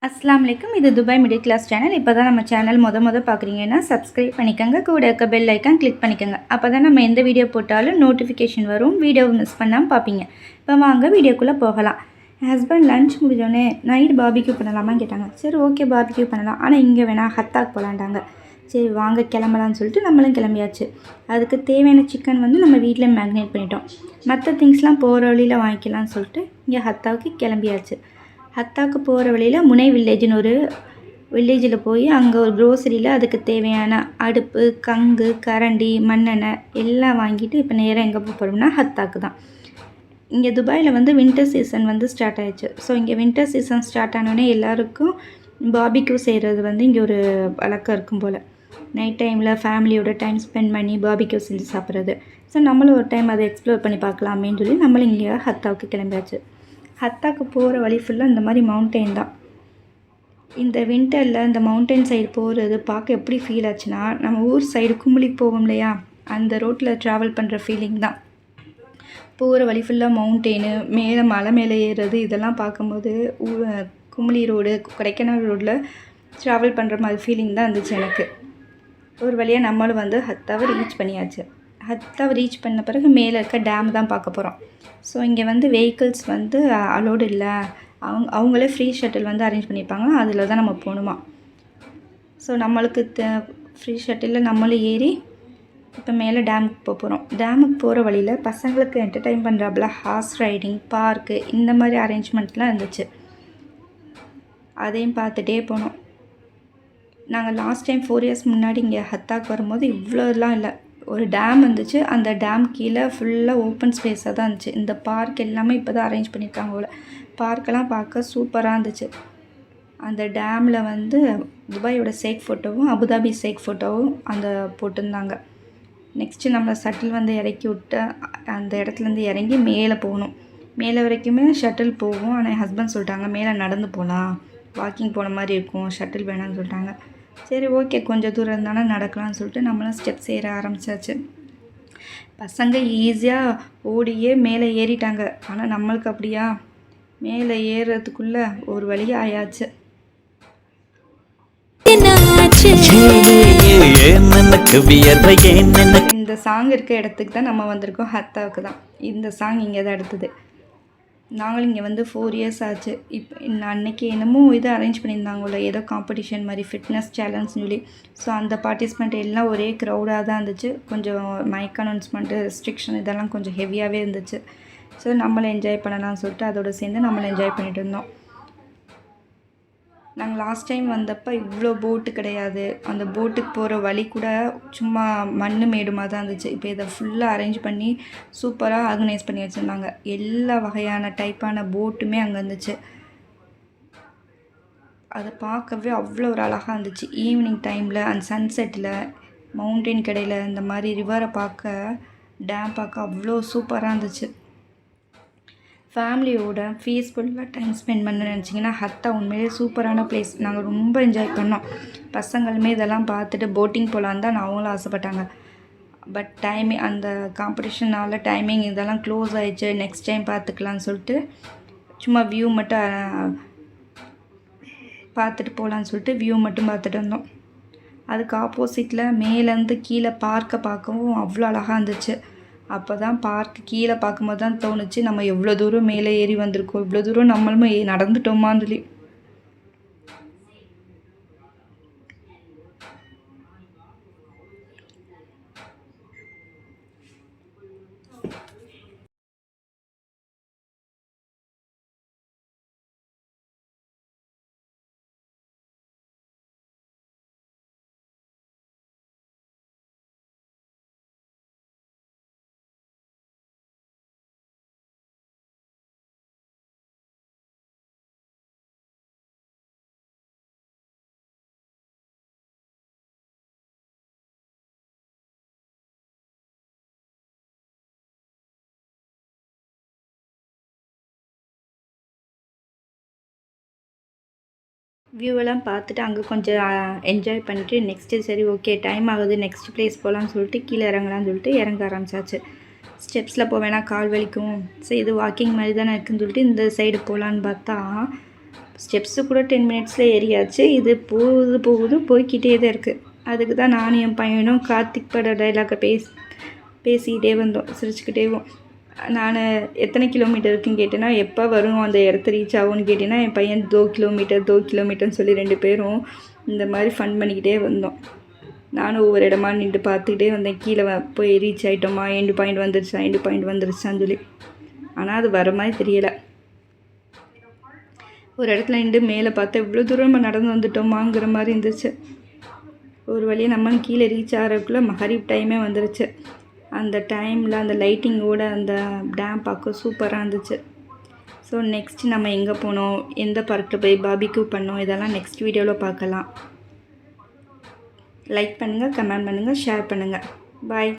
அஸ்ஸலாமு அலைக்கும். இது துபாய் மிடில் கிளாஸ் சேனல். இப்போ தான் நம்ம சேனல் மொத பார்க்குறீங்கன்னா சப்ஸ்கிரைப் பண்ணிக்கோங்க. கூட இருக்க பெல் ஐக்கான் கிளிக் பண்ணிக்கோங்க. அப்போ தான் நம்ம எந்த வீடியோ போட்டாலும் நோட்டிஃபிகேஷன் வரும். வீடியோவை மிஸ் பண்ணாமல் பார்ப்பீங்க. இப்போ வாங்க வீடியோக்குள்ளே போகலாம். என் ஹஸ்பண்ட் லஞ்ச் முடிஞ்சோடனே நைட் பார்பிக்யூ பண்ணலாமான்னு கேட்டாங்க. சரி ஓகே பார்பிக்யூ பண்ணலாம், ஆனால் இங்கே வேணால் ஹத்தாக் போகலான்டாங்க. சரி வாங்க கிளம்பலான்னு சொல்லிட்டு நம்மளும் கிளம்பியாச்சு. அதுக்கு தேவையான சிக்கன் வந்து நம்ம வீட்டில் மேக்னேட் பண்ணிட்டோம். மற்ற திங்ஸ்லாம் போகிற வழியில் வாங்கிக்கலாம்னு சொல்லிட்டு இங்கே ஹத்தாவுக்கு கிளம்பியாச்சு. ஹத்தாக்கு போகிற வழியில் முனை வில்லேஜ்னு ஒரு வில்லேஜில் போய் அங்கே ஒரு க்ரோசரியில் அதுக்கு தேவையான அடுப்பு, கங்கு, கரண்டி, மண்ணெண்ணெய் எல்லாம் வாங்கிட்டு இப்போ நேராக எங்கே போகிறோம்னா ஹத்தாக்கு தான். இங்கே துபாயில் வந்து வின்டர் சீசன் வந்து ஸ்டார்ட் ஆயிடுச்சு. ஸோ இங்கே வின்டர் சீசன் ஸ்டார்ட் ஆனோடனே எல்லாருக்கும் பார்பிக்யூ செய்கிறது வந்து இங்கே ஒரு வழக்கம் இருக்கும் போல். நைட் டைமில் ஃபேமிலியோட டைம் ஸ்பெண்ட் பண்ணி பார்பிக்யூ செஞ்சு சாப்பிட்றது. ஸோ நம்மளும் ஒரு டைம் அதை எக்ஸ்ப்ளோர் பண்ணி பார்க்கலாமேன்னு சொல்லி நம்மளும் இங்கே ஹத்தாவுக்கு கிளம்பியாச்சு. ஹத்தாக்கு போகிற வழி ஃபுல்லாக இந்த மாதிரி மவுண்டெயின் தான். இந்த வின்டரில் இந்த மவுண்டன் சைடு போகிறது பார்க்க எப்படி ஃபீல் ஆச்சுன்னா, நம்ம ஊர் சைடு குமுளி போவோம் இல்லையா, அந்த ரோட்டில் ட்ராவல் பண்ணுற ஃபீலிங் தான். போகிற வழி ஃபுல்லாக மவுண்டெயின், மேலே மலை மேலே ஏறுறது, இதெல்லாம் பார்க்கும்போது குமுளி ரோடு, கொடைக்கானல் ரோட்டில் ட்ராவல் பண்ணுற மாதிரி ஃபீலிங் தான் இருந்துச்சு எனக்கு. ஒரு வழியாக நம்மளும் வந்து ஹத்தாவை ரீச் பண்ணியாச்சு. ஹத்தாவை ரீச் பண்ண பிறகு மேலே இருக்க டேம் தான் பார்க்க போகிறோம். ஸோ இங்கே வந்து வெஹிக்கிள்ஸ் வந்து அலோடு இல்லை, அவங்களே ஃப்ரீ ஷட்டில் வந்து அரேஞ்ச் பண்ணியிருப்பாங்க, அதில் தான் நம்ம போகணுமா. ஸோ நம்மளுக்கு ஃப்ரீ ஷட்டிலில் நம்மளும் ஏறி இப்போ மேலே டேமுக்கு போகிறோம். டேமுக்கு போகிற வழியில் பசங்களுக்கு என்டர்டெயின் பண்ணுறாப்புல ஹார்ஸ் ரைடிங், பார்க்கு, இந்த மாதிரி அரேஞ்ச்மெண்ட்லாம் இருந்துச்சு. அதையும் பார்த்துட்டே போனோம். நாங்கள் லாஸ்ட் டைம் 4 இயர்ஸ் முன்னாடி இங்கே ஹத்தாக்கு வரும்போது இவ்வளோலாம் இல்லை. ஒரு டேம் இருந்துச்சு, அந்த டேம் கீழே ஃபுல்லாக ஓப்பன் ஸ்பேஸாக தான் இருந்துச்சு. இந்த பார்க் எல்லாமே இப்போ தான் அரேஞ்ச் பண்ணியிருக்காங்க போல். பார்க்கெல்லாம் பார்க்க சூப்பராக இருந்துச்சு. அந்த டேமில் வந்து துபாயோட ஷேக் ஃபோட்டோவும் அபுதாபி ஷேக் ஃபோட்டோவும் அந்த போட்டிருந்தாங்க. நெக்ஸ்ட்டு நம்மளை ஷட்டில் வந்து இறக்கி விட்டு அந்த இடத்துலேருந்து இறங்கி மேலே போகணும். மேலே வரைக்குமே ஷட்டில் போகும், ஆனால் என் ஹஸ்பண்ட் சொல்லிட்டாங்க மேலே நடந்து போகலாம், வாக்கிங் போன மாதிரி இருக்கும், ஷட்டில் வேணான்னு சொல்லிட்டாங்க. சரி ஓகே, கொஞ்சம் தூரம் இருந்தாலும் நடக்கலாம்னு சொல்லிட்டு நம்மளும் ஸ்டெப்ஸ் ஏற ஆரம்பித்தாச்சு. பசங்க ஈஸியாக ஓடியே மேலே ஏறிட்டாங்க, ஆனால் நம்மளுக்கு அப்படியா, மேலே ஏறுறதுக்குள்ளே ஒரு வழியாக ஆயாச்சு. இந்த சாங் இருக்க இடத்துக்கு தான் நம்ம வந்திருக்கோம், ஹத்தாவுக்கு தான். இந்த சாங் இங்கே தான் எடுத்தது. நாங்களும் இங்கே வந்து 4 இயர்ஸ் ஆச்சு. இப்போ அன்றைக்கி என்னமோ இது அரேஞ்ச் பண்ணியிருந்தாங்களோ, ஏதோ காம்படிஷன் மாதிரி, ஃபிட்னஸ் சேலஞ்சுன்னு சொல்லி. ஸோ அந்த பார்ட்டிசிபெண்ட் எல்லாம் ஒரே க்ரௌடாக தான் இருந்துச்சு. கொஞ்சம் மைக் அனௌன்ஸ்மெண்ட்டு, ரெஸ்ட்ரிக்ஷன் இதெல்லாம் கொஞ்சம் ஹெவியாகவே இருந்துச்சு. ஸோ நம்மளை என்ஜாய் பண்ணலாம்னு சொல்லிட்டு அதோடு சேர்ந்து நம்மளை என்ஜாய் பண்ணிகிட்டு இருந்தோம். நாங்கள் லாஸ்ட் டைம் வந்தப்போ இவ்வளோ போட்டு கிடையாது. அந்த போட்டுக்கு போகிற வழி கூட சும்மா மண் மேடுமாக தான் இருந்துச்சு. இப்போ இதை ஃபுல்லாக அரேஞ்ச் பண்ணி சூப்பராக ஆர்கனைஸ் பண்ணி வச்சுருந்தாங்க. எல்லா வகையான டைப்பான போட்டுமே அங்கே இருந்துச்சு. அதை பார்க்கவே அவ்வளோ ஒரு அழகாக இருந்துச்சு. ஈவினிங் டைமில் அந்த சன்செட்டில் மவுண்டெயின் கடையில் இந்த மாதிரி ரிவரை பார்க்க, டேம் பார்க்க அவ்வளோ சூப்பராக இருந்துச்சு. ஃபேமிலியோட பீஸ்ஃபுல்லாக டைம் ஸ்பெண்ட் பண்ண நினச்சிங்கன்னா ஹத்தா உண்மையிலே சூப்பரான பிளேஸ். நாங்கள் ரொம்ப என்ஜாய் பண்ணோம். பசங்களுமே இதெல்லாம் பார்த்துட்டு போட்டிங் போகலான்னு தான் அவங்களும் ஆசைப்பட்டாங்க. பட் டைமிங் அந்த காம்படிஷனால் டைமிங் இதெல்லாம் க்ளோஸ் ஆகிடுச்சு. நெக்ஸ்ட் டைம் பார்த்துக்கலான்னு சொல்லிட்டு சும்மா வியூ மட்டும் பார்த்துட்டு போகலான்னு சொல்லிட்டு வியூ மட்டும் பார்த்துட்டு இருந்தோம். அதுக்கு ஆப்போசிட்டில் மேலேருந்து கீழே பார்க்க பார்க்கவும் அவ்வளோ அழகாக இருந்துச்சு. அப்போ தான் பார்க்கு கீழே பார்க்கும்போது தான் தோணுச்சு, நம்ம எவ்வளோ தூரம் மேலே ஏறி வந்திருக்கோம், இவ்வளோ தூரம் நம்மளுமே நடந்துட்டோமான்னு சொல்லி. வியூவெல்லாம் பார்த்துட்டு அங்கே கொஞ்சம் என்ஜாய் பண்ணிவிட்டு நெக்ஸ்ட்டு சரி ஓகே டைம் ஆகுது, நெக்ஸ்ட் பிளேஸ் போகலான்னு சொல்லிட்டு கீழே இறங்கலான்னு சொல்லிட்டு இறங்க ஆரம்பிச்சாச்சு. ஸ்டெப்ஸில் போவேனா கால் வலிக்கும், சரி இது வாக்கிங் மாதிரி தானே இருக்குதுன்னு சொல்லிட்டு இந்த சைடு போகலான்னு பார்த்தா ஸ்டெப்ஸு கூட 10 மினிட்ஸில் ஏறியாச்சு. இது போகுது போய்கிட்டே தான் இருக்குது. அதுக்கு தான் நானும் என் பையனும் கார்த்திக் பட டைலாக்கை பேசிக்கிட்டே வந்தோம், சிரிச்சுக்கிட்டேவும். நான் எத்தனை கிலோமீட்டர் இருக்குன்னு கேட்டேன்னா, எப்போ வரும் அந்த இடத்த ரீச் ஆகும்னு கேட்டேன்னா, என் பையன் 2 கிலோமீட்டர்னு சொல்லி 2 பேரும் இந்த மாதிரி ஃபன் பண்ணிக்கிட்டே வந்தோம். நானும் ஒவ்வொரு இடமா நின்று பார்த்துக்கிட்டே வந்தேன். கீழே போய் ரீச் ஆகிட்டோமா, எண்டு பாயிண்ட் வந்துருச்சான்னு சொல்லி. ஆனால் அது வர மாதிரி தெரியலை. ஒரு இடத்துல நின்று மேலே பார்த்தா இவ்வளோ தூரம் நம்ம நடந்து வந்துட்டோமாங்கிற மாதிரி இருந்துச்சு. ஒரு வழியாக நம்மளும் கீழே ரீச் ஆகிறதுக்குள்ளே மகரிப் டைமே வந்துருச்சு. அந்த டைமில் அந்த லைட்டிங்கோட அந்த டேம் பார்க்க சூப்பராக இருந்துச்சு. ஸோ நெக்ஸ்ட் நம்ம எங்கே போனோம், எந்த பார்க்கில் போய் பார்பிக்யூ பண்ணோம், இதெல்லாம் நெக்ஸ்ட் வீடியோவில் பார்க்கலாம். லைக் பண்ணுங்கள், கமெண்ட் பண்ணுங்கள், ஷேர் பண்ணுங்கள். பாய்.